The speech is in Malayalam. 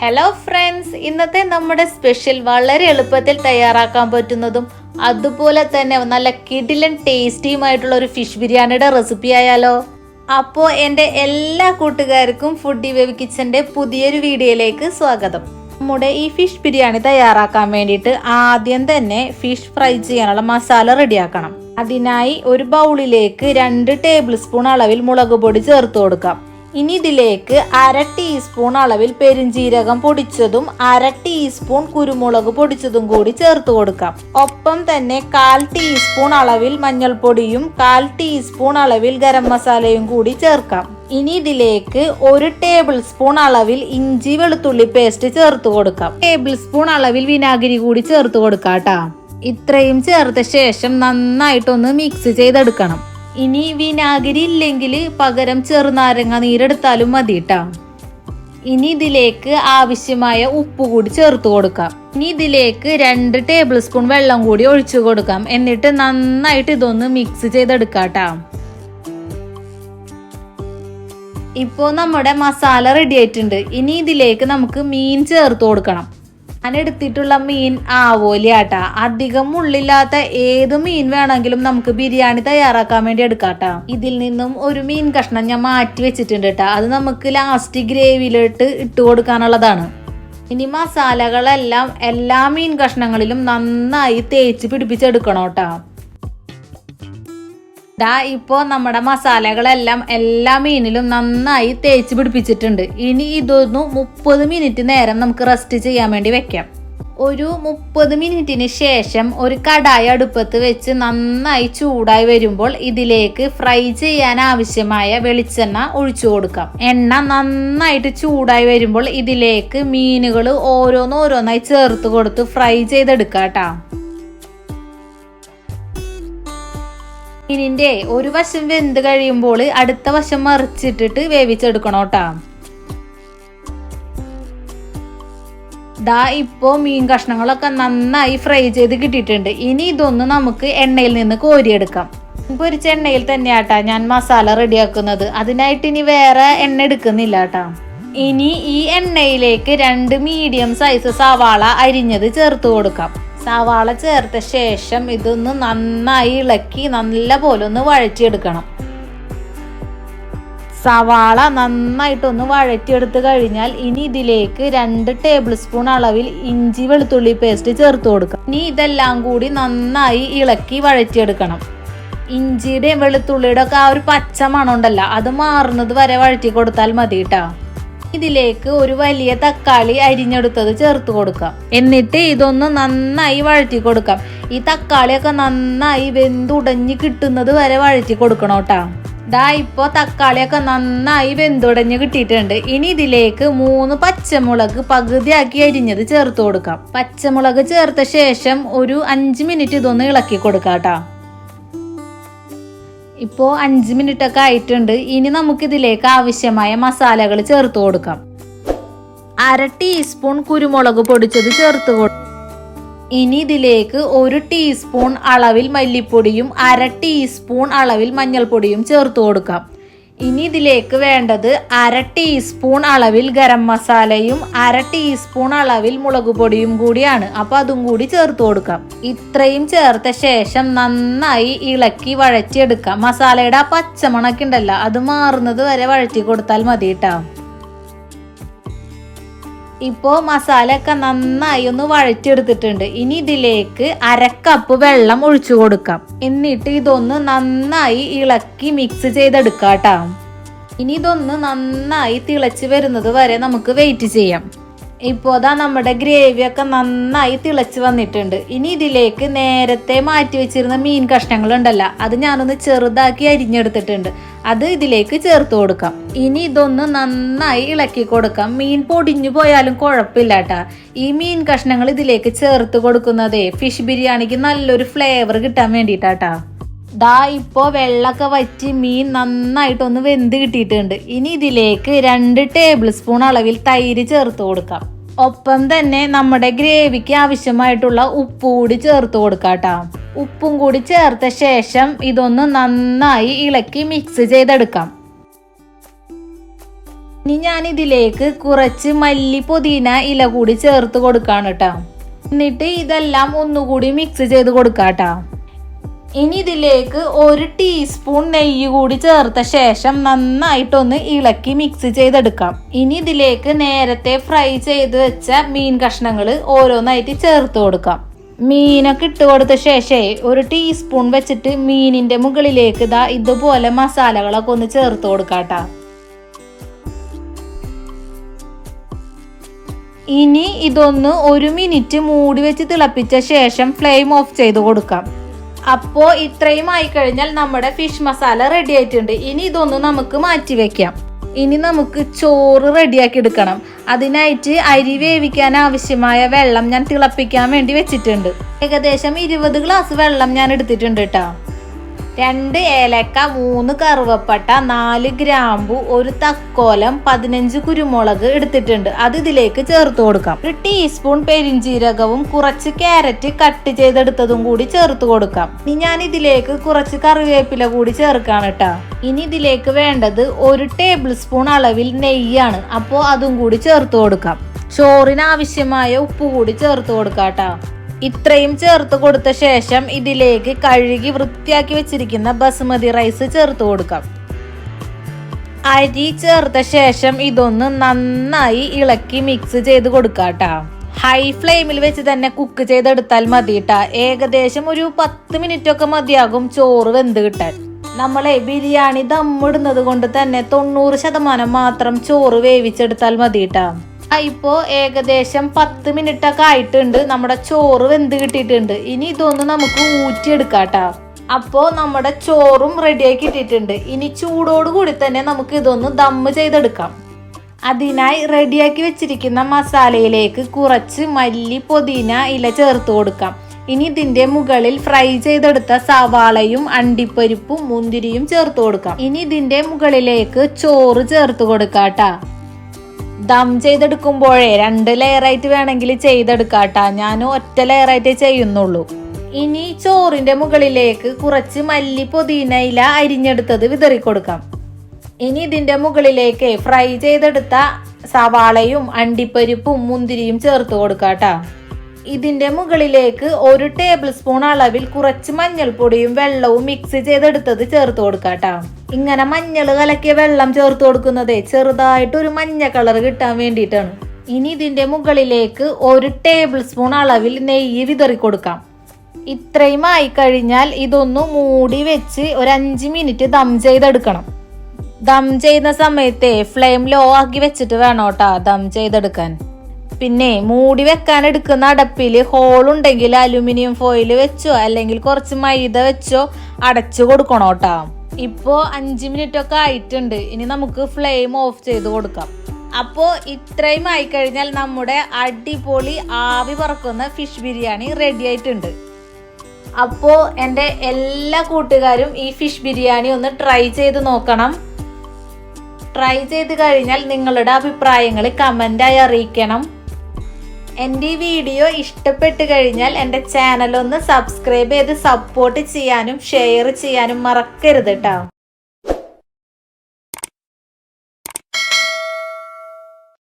ഹലോ ഫ്രണ്ട്സ്, ഇന്നത്തെ നമ്മുടെ സ്പെഷ്യൽ വളരെ എളുപ്പത്തിൽ തയ്യാറാക്കാൻ പറ്റുന്നതും അതുപോലെ തന്നെ നല്ല കിടിലൻ ടേസ്റ്റിയുമായിട്ടുള്ള ഒരു ഫിഷ് ബിരിയാണിയുടെ റെസിപ്പി ആയാലോ. അപ്പോൾ എൻ്റെ എല്ലാ കൂട്ടുകാർക്കും ഫുഡി വേവ് കിച്ചൻ്റെ പുതിയൊരു വീഡിയോയിലേക്ക് സ്വാഗതം. നമ്മുടെ ഈ ഫിഷ് ബിരിയാണി തയ്യാറാക്കാൻ വേണ്ടിയിട്ട് ആദ്യം തന്നെ ഫിഷ് ഫ്രൈ ചെയ്യാനുള്ള മസാല റെഡിയാക്കണം. അതിനായി ഒരു ബൗളിലേക്ക് 2 ടേബിൾ സ്പൂൺ അളവിൽ മുളക് പൊടി ചേർത്ത് കൊടുക്കാം. ഇനി ഇതിലേക്ക് 1/2 ടീസ്പൂൺ അളവിൽ പെരിഞ്ജീരകം പൊടിച്ചതും 1/2 ടീസ്പൂൺ കുരുമുളക് പൊടിച്ചതും കൂടി ചേർത്ത് കൊടുക്കാം. ഒപ്പം തന്നെ 1/4 ടീസ്പൂൺ അളവിൽ മഞ്ഞൾപ്പൊടിയും 1/4 ടീസ്പൂൺ അളവിൽ ഗരം മസാലയും കൂടി ചേർക്കാം. ഇനി ഇതിലേക്ക് 1 ടേബിൾ സ്പൂൺ അളവിൽ ഇഞ്ചി വെളുത്തുള്ളി പേസ്റ്റ് ചേർത്ത് കൊടുക്കാം. ടേബിൾ സ്പൂൺ അളവിൽ വിനാഗിരി കൂടി ചേർത്ത് കൊടുക്കാം ട്ടാ. ഇത്രയും ചേർത്ത ശേഷം നന്നായിട്ടൊന്ന് മിക്സ് ചെയ്തെടുക്കണം. ഇനി വിനാഗിരി ഇല്ലെങ്കിൽ പകരം ചെറുനാരങ്ങ നീരെടുത്താലും മതി ട്ടാ. ഇനി ഇതിലേക്ക് ആവശ്യമായ ഉപ്പ് കൂടി ചേർത്ത് കൊടുക്കാം. ഇനി ഇതിലേക്ക് 2 ടേബിൾ സ്പൂൺ വെള്ളം കൂടി ഒഴിച്ചു കൊടുക്കാം. എന്നിട്ട് നന്നായിട്ട് ഇതൊന്ന് മിക്സ് ചെയ്തെടുക്കാം ട്ടാ. ഇപ്പോൾ നമ്മുടെ മസാല റെഡി ആയിട്ടുണ്ട്. ഇനി ഇതിലേക്ക് നമുക്ക് മീൻ ചേർത്ത് കൊടുക്കണം. ഞാൻ എടുത്തിട്ടുള്ള മീൻ ആവോലി ആട്ടാ. അധികം മുള്ളില്ലാത്ത ഏത് മീൻ വേണമെങ്കിലും നമുക്ക് ബിരിയാണി തയ്യാറാക്കാൻ വേണ്ടി എടുക്കാട്ടാ. ഇതിൽ നിന്നും ഒരു മീൻ കഷ്ണം ഞാൻ മാറ്റി വെച്ചിട്ടുണ്ട് കേട്ടാ. അത് നമുക്ക് ലാസ്റ്റ് ഗ്രേവിയിലിട്ട് ഇട്ട് കൊടുക്കാനുള്ളതാണ്. ഇനി മസാലകളെല്ലാം എല്ലാ മീൻ കഷ്ണങ്ങളിലും നന്നായി തേച്ച് പിടിപ്പിച്ചെടുക്കണം കേട്ടാ. ഇപ്പോൾ നമ്മുടെ മസാലകളെല്ലാം എല്ലാ മീനിലും നന്നായി തേച്ച് പിടിപ്പിച്ചിട്ടുണ്ട്. ഇനി ഇതൊന്ന് 30 മിനിറ്റ് നേരം നമുക്ക് റെസ്റ്റ് ചെയ്യാൻ വേണ്ടി വെക്കാം. ഒരു 30 മിനിറ്റിന് ശേഷം ഒരു കടായി അടുപ്പത്ത് വെച്ച് നന്നായി ചൂടായി വരുമ്പോൾ ഇതിലേക്ക് ഫ്രൈ ചെയ്യാൻ ആവശ്യമായ വെളിച്ചെണ്ണ ഒഴിച്ചു കൊടുക്കാം. എണ്ണ നന്നായിട്ട് ചൂടായി വരുമ്പോൾ ഇതിലേക്ക് മീനുകൾ ഓരോന്നോരോന്നായി ചേർത്ത് കൊടുത്ത് ഫ്രൈ ചെയ്തെടുക്കാം ട്ടാ. മീനിന്റെ ഒരു വശം വെന്ത് കഴിയുമ്പോൾ അടുത്ത വശം മറിച്ചിട്ടിട്ട് വേവിച്ചെടുക്കണം ട്ടാ. ഇപ്പോ മീൻ കഷ്ണങ്ങളൊക്കെ നന്നായി ഫ്രൈ ചെയ്ത് കിട്ടിയിട്ടുണ്ട്. ഇനി ഇതൊന്ന് നമുക്ക് എണ്ണയിൽ നിന്ന് കോരിയെടുക്കാം. പൊരിച്ച എണ്ണയിൽ തന്നെയാട്ടാ ഞാൻ മസാല റെഡിയാക്കുന്നത്. അതിനായിട്ട് ഇനി വേറെ എണ്ണ എടുക്കുന്നില്ല ട്ടാ. ഇനി ഈ എണ്ണയിലേക്ക് 2 മീഡിയം സൈസ് സവാള അരിഞ്ഞത് ചേർത്ത് കൊടുക്കാം. സവാള ചേർത്ത ശേഷം ഇതൊന്ന് നന്നായി ഇളക്കി നല്ല പോലെ ഒന്ന് വഴറ്റിയെടുക്കണം. സവാള നന്നായിട്ടൊന്ന് വഴറ്റിയെടുത്ത് കഴിഞ്ഞാൽ ഇനി ഇതിലേക്ക് 2 ടേബിൾ സ്പൂൺ അളവിൽ ഇഞ്ചി വെളുത്തുള്ളി പേസ്റ്റ് ചേർത്ത് കൊടുക്കാം. ഇനി ഇതെല്ലാം കൂടി നന്നായി ഇളക്കി വഴറ്റിയെടുക്കണം. ഇഞ്ചിയുടെയും വെളുത്തുള്ളിയുടെ ഒക്കെ ആ ഒരു പച്ച മണം ഉണ്ടല്ലോ, അത് മാറുന്നത് വരെ വഴറ്റി കൊടുത്താൽ മതി ട്ടാ. ഇതിലേക്ക് ഒരു വലിയ തക്കാളി അരിഞ്ഞെടുത്തത് ചേർത്ത് കൊടുക്കാം. എന്നിട്ട് ഇതൊന്ന് നന്നായി വഴറ്റി കൊടുക്കാം. ഈ തക്കാളിയൊക്കെ നന്നായി വെന്തുടഞ്ഞ് കിട്ടുന്നത് വരെ വഴറ്റി കൊടുക്കണം ട്ടാ. ഇപ്പോൾ തക്കാളിയൊക്കെ നന്നായി വെന്തുടഞ്ഞ് കിട്ടിയിട്ടുണ്ട്. ഇനി ഇതിലേക്ക് 3 പച്ചമുളക് പകുതിയാക്കി അരിഞ്ഞത് ചേർത്ത് കൊടുക്കാം. പച്ചമുളക് ചേർത്ത ശേഷം ഒരു 5 മിനിറ്റ് ഇതൊന്ന് ഇളക്കി കൊടുക്കാം ട്ടാ. ഇപ്പോൾ 5 മിനിറ്റ് ഒക്കെ ആയിട്ടുണ്ട്. ഇനി നമുക്കിതിലേക്ക് ആവശ്യമായ മസാലകൾ ചേർത്ത് കൊടുക്കാം. 1/2 ടീസ്പൂൺ കുരുമുളക് പൊടിച്ചത് ചേർത്ത് കൊടുക്കാം. ഇനി ഇതിലേക്ക് 1 ടീസ്പൂൺ അളവിൽ മല്ലിപ്പൊടിയും 1/2 ടീസ്പൂൺ അളവിൽ മഞ്ഞൾപ്പൊടിയും ചേർത്ത് കൊടുക്കാം. ഇനി ഇതിലേക്ക് വേണ്ടത് 1/2 ടീസ്പൂൺ അളവിൽ ഗരം മസാലയും 1/2 ടീസ്പൂൺ അളവിൽ മുളക് പൊടിയും കൂടിയാണ്. അപ്പൊ അതും കൂടി ചേർത്ത് കൊടുക്കാം. ഇത്രയും ചേർത്ത ശേഷം നന്നായി ഇളക്കി വഴറ്റിയെടുക്കാം. മസാലയുടെ ആ പച്ചമണൊക്കെ ഉണ്ടല്ലോ, അത് മാറുന്നത് വരെ വഴറ്റി കൊടുത്താൽ മതി ട്ടാ. ഇപ്പോ മസാല ഒക്കെ നന്നായി ഒന്ന് വഴറ്റിയെടുത്തിട്ടുണ്ട്. ഇനി ഇതിലേക്ക് 1/2 കപ്പ് വെള്ളം ഒഴിച്ചു കൊടുക്കാം. എന്നിട്ട് ഇതൊന്ന് നന്നായി ഇളക്കി മിക്സ് ചെയ്തെടുക്കാം ട്ടാ. ഇനി ഇതൊന്ന് നന്നായി തിളച്ച് വരുന്നത് വരെ നമുക്ക് വെയിറ്റ് ചെയ്യാം. ഇപ്പോൾ നമ്മുടെ ഗ്രേവിയൊക്കെ നന്നായി തിളച്ച് വന്നിട്ടുണ്ട്. ഇനി ഇതിലേക്ക് നേരത്തെ മാറ്റി വെച്ചിരുന്ന മീൻ കഷ്ണങ്ങൾ ഉണ്ടല്ലോ, അത് ഞാനൊന്ന് ചെറുതാക്കി അരിഞ്ഞെടുത്തിട്ടുണ്ട്. അത് ഇതിലേക്ക് ചേർത്ത് കൊടുക്കാം. ഇനി ഇതൊന്ന് നന്നായി ഇളക്കി കൊടുക്കാം. മീൻ പൊടിഞ്ഞു പോയാലും കുഴപ്പമില്ല ട്ടാ. ഈ മീൻ കഷ്ണങ്ങൾ ഇതിലേക്ക് ചേർത്ത് കൊടുക്കുന്നതേ ഫിഷ് ബിരിയാണിക്ക് നല്ലൊരു ഫ്ലേവർ കിട്ടാൻ വേണ്ടിയിട്ടാ. ഇപ്പോൾ വെള്ളമൊക്കെ വറ്റി മീൻ നന്നായിട്ടൊന്ന് വെന്ത് കിട്ടിയിട്ടുണ്ട്. ഇനി ഇതിലേക്ക് 2 ടേബിൾ സ്പൂൺ അളവിൽ തൈര് ചേർത്ത് കൊടുക്കാം. ഒപ്പം തന്നെ നമ്മുടെ ഗ്രേവിക്ക് ആവശ്യമായിട്ടുള്ള ഉപ്പ് കൂടി ചേർത്ത് കൊടുക്കാം ട്ടാ. ഉപ്പും കൂടി ചേർത്ത ശേഷം ഇതൊന്ന് നന്നായി ഇളക്കി മിക്സ് ചെയ്തെടുക്കാം. ഇനി ഞാൻ ഇതിലേക്ക് കുറച്ച് മല്ലി പുതിന ഇല കൂടി ചേർത്ത് കൊടുക്കാണ് കേട്ടോ. എന്നിട്ട് ഇതെല്ലാം ഒന്നുകൂടി മിക്സ് ചെയ്ത് കൊടുക്കാട്ടോ. ഇനി ഇതിലേക്ക് 1 ടീസ്പൂൺ നെയ്യ് കൂടി ചേർത്ത ശേഷം നന്നായിട്ടൊന്ന് ഇളക്കി മിക്സ് ചെയ്തെടുക്കാം. ഇനി ഇതിലേക്ക് നേരത്തെ ഫ്രൈ ചെയ്ത് വെച്ച മീൻ കഷ്ണങ്ങൾ ഓരോന്നായിട്ട് ചേർത്ത് കൊടുക്കാം. മീനൊക്കെ ഇട്ട് കൊടുത്ത ശേഷം 1 ടീസ്പൂൺ വെച്ചിട്ട് മീനിന്റെ മുകളിലേക്ക് ഇതുപോലെ മസാലകളൊക്കെ ഒന്ന് ചേർത്ത് കൊടുക്കാട്ടോ. ഇനി ഇതൊന്ന് 1 മിനിറ്റ് മൂടി വെച്ച് തിളപ്പിച്ച ശേഷം ഫ്ലെയിം ഓഫ് ചെയ്ത് കൊടുക്കാം. അപ്പോൾ ഇത്രയും ആയിക്കഴിഞ്ഞാൽ നമ്മുടെ ഫിഷ് മസാല റെഡി ആയിട്ടുണ്ട്. ഇനി ഇതൊന്ന് നമുക്ക് മാറ്റി വെക്കാം. ഇനി നമുക്ക് ചോറ് റെഡിയാക്കി എടുക്കണം. അതിനായിട്ട് അരി വേവിക്കാൻ ആവശ്യമായ വെള്ളം ഞാൻ തിളപ്പിക്കാൻ വേണ്ടി വെച്ചിട്ടുണ്ട്. ഏകദേശം 20 ഗ്ലാസ് വെള്ളം ഞാൻ എടുത്തിട്ടുണ്ട് കേട്ടോ. 2 ഏലക്ക, 3 കറുവപ്പട്ട, 4 ഗ്രാമ്പു, 1 തക്കോലം, 15 കുരുമുളക് എടുത്തിട്ടുണ്ട്. അത് ഇതിലേക്ക് ചേർത്ത് കൊടുക്കാം. 1 ടീസ്പൂൺ പെരിഞ്ജീരകവും കുറച്ച് ക്യാരറ്റ് കട്ട് ചെയ്തെടുത്തതും കൂടി ചേർത്ത് കൊടുക്കാം. ഇനി ഞാൻ ഇതിലേക്ക് കുറച്ച് കറിവേപ്പില കൂടി ചേർക്കാണ് കേട്ടോ. ഇനി ഇതിലേക്ക് വേണ്ടത് 1 ടേബിൾ സ്പൂൺ അളവിൽ നെയ്യാണ്. അപ്പോൾ അതും കൂടി ചേർത്ത് കൊടുക്കാം. ചോറിന് ആവശ്യമായ ഉപ്പ് കൂടി ചേർത്ത് കൊടുക്കാം കേട്ടോ. ഇത്രയും ചേർത്ത് കൊടുത്ത ശേഷം ഇതിലേക്ക് കഴുകി വൃത്തിയാക്കി വെച്ചിരിക്കുന്ന ബസുമതി റൈസ് ചേർത്ത് കൊടുക്കാം. അരി ചേർത്ത ശേഷം ഇതൊന്ന് നന്നായി ഇളക്കി മിക്സ് ചെയ്ത് കൊടുക്കാട്ടോ. ഹൈ ഫ്ലെയിമിൽ വെച്ച് തന്നെ കുക്ക് ചെയ്തെടുത്താൽ മതി കേട്ടാ. ഏകദേശം ഒരു 10 മിനിറ്റ് ഒക്കെ മതിയാകും ചോറ് വെന്ത് കിട്ടാൻ. നമ്മളെ ബിരിയാണി ദമ്മിടുന്നത് കൊണ്ട് തന്നെ 90% മാത്രം ചോറ് വേവിച്ചെടുത്താൽ മതി കേട്ടാ. ഇപ്പോ ഏകദേശം 10 മിനിറ്റ് ഒക്കെ ആയിട്ടുണ്ട്. നമ്മുടെ ചോറ് വെന്ത് കിട്ടിയിട്ടുണ്ട്. ഇനി ഇതൊന്ന് നമുക്ക് ഊറ്റിയെടുക്കാട്ടോ. അപ്പോ നമ്മുടെ ചോറും റെഡിയാക്കി ഇട്ടിട്ടുണ്ട്. ഇനി ചൂടോട് കൂടി തന്നെ നമുക്ക് ഇതൊന്ന് ദമ്മ് ചെയ്തെടുക്കാം. അതിനായി റെഡിയാക്കി വെച്ചിരിക്കുന്ന മസാലയിലേക്ക് കുറച്ച് മല്ലി പുതിന ഇല ചേർത്ത് കൊടുക്കാം. ഇനി ഇതിന്റെ മുകളിൽ ഫ്രൈ ചെയ്തെടുത്ത സവാളയും അണ്ടിപ്പരിപ്പും മുന്തിരിയും ചേർത്ത് കൊടുക്കാം. ഇനി ഇതിന്റെ മുകളിലേക്ക് ചോറ് ചേർത്ത് കൊടുക്കാട്ടാ. ദം ചെയ്തെടുക്കുമ്പോഴേ 2 ലെയറായിട്ട് വേണമെങ്കിൽ ചെയ്തെടുക്കാട്ടാ. ഞാൻ ഒറ്റ ലെയറായിട്ടേ ചെയ്യുന്നുള്ളൂ. ഇനി ചോറിന്റെ മുകളിലേക്ക് കുറച്ച് മല്ലി പുതിന ഇല അരിഞ്ഞെടുത്തത് വിതറി കൊടുക്കാം. ഇനി ഇതിന്റെ മുകളിലേക്ക് ഫ്രൈ ചെയ്തെടുത്ത സവാളയും അണ്ടിപ്പരിപ്പും മുന്തിരിയും ചേർത്ത് കൊടുക്കാട്ടാ. ഇതിന്റെ മുകളിലേക്ക് 1 ടേബിൾ സ്പൂൺ അളവിൽ കുറച്ച് മഞ്ഞൾപ്പൊടിയും വെള്ളവും മിക്സ് ചെയ്തെടുത്തത് ചേർത്ത് കൊടുക്കാട്ടാ. ഇങ്ങനെ മഞ്ഞൾ കലക്കിയ വെള്ളം ചേർത്ത് കൊടുക്കുന്നത് ചെറുതായിട്ട് ഒരു മഞ്ഞ കളർ കിട്ടാൻ വേണ്ടിയിട്ടാണ്. ഇനി ഇതിന്റെ മുകളിലേക്ക് 1 ടേബിൾ സ്പൂൺ അളവിൽ നെയ്യ് വിതറി കൊടുക്കാം. ഇത്രയും ആയി കഴിഞ്ഞാൽ ഇതൊന്ന് മൂടി വെച്ച് ഒരു 5 മിനിറ്റ് ദം ചെയ്തെടുക്കണം. ദം ചെയ്യുന്ന സമയത്തെ ഫ്ലെയിം ലോ ആക്കി വെച്ചിട്ട് വേണം കേട്ടാ ദം ചെയ്തെടുക്കാൻ. പിന്നെ മൂടി വെക്കാൻ എടുക്കുന്ന അടപ്പിൽ ഹോൾ ഉണ്ടെങ്കിൽ അലുമിനിയം ഫോയിൽ വെച്ചോ അല്ലെങ്കിൽ കുറച്ച് മൈദ വെച്ചോ അടച്ചു കൊടുക്കണം കേട്ടോ. ഇപ്പോ 5 മിനിറ്റ് ഒക്കെ ആയിട്ടുണ്ട്. ഇനി നമുക്ക് ഫ്ലെയിം ഓഫ് ചെയ്ത് കൊടുക്കാം. അപ്പോൾ ഇത്രയും ആയിക്കഴിഞ്ഞാൽ നമ്മുടെ അടിപൊളി ആവി പറക്കുന്ന ഫിഷ് ബിരിയാണി റെഡി ആയിട്ടുണ്ട്. അപ്പോൾ എൻ്റെ എല്ലാ കൂട്ടുകാരും ഈ ഫിഷ് ബിരിയാണി ഒന്ന് ട്രൈ ചെയ്ത് നോക്കണം. ട്രൈ ചെയ്ത് കഴിഞ്ഞാൽ നിങ്ങളുടെ അഭിപ്രായങ്ങൾ കമൻ്റായി അറിയിക്കണം. എൻ്റെ ഈ വീഡിയോ ഇഷ്ടപ്പെട്ട് കഴിഞ്ഞാൽ എൻ്റെ ചാനൽ ഒന്ന് സബ്സ്ക്രൈബ് ചെയ്ത് സപ്പോർട്ട് ചെയ്യാനും ഷെയർ ചെയ്യാനും മറക്കരുത് കേട്ടോ.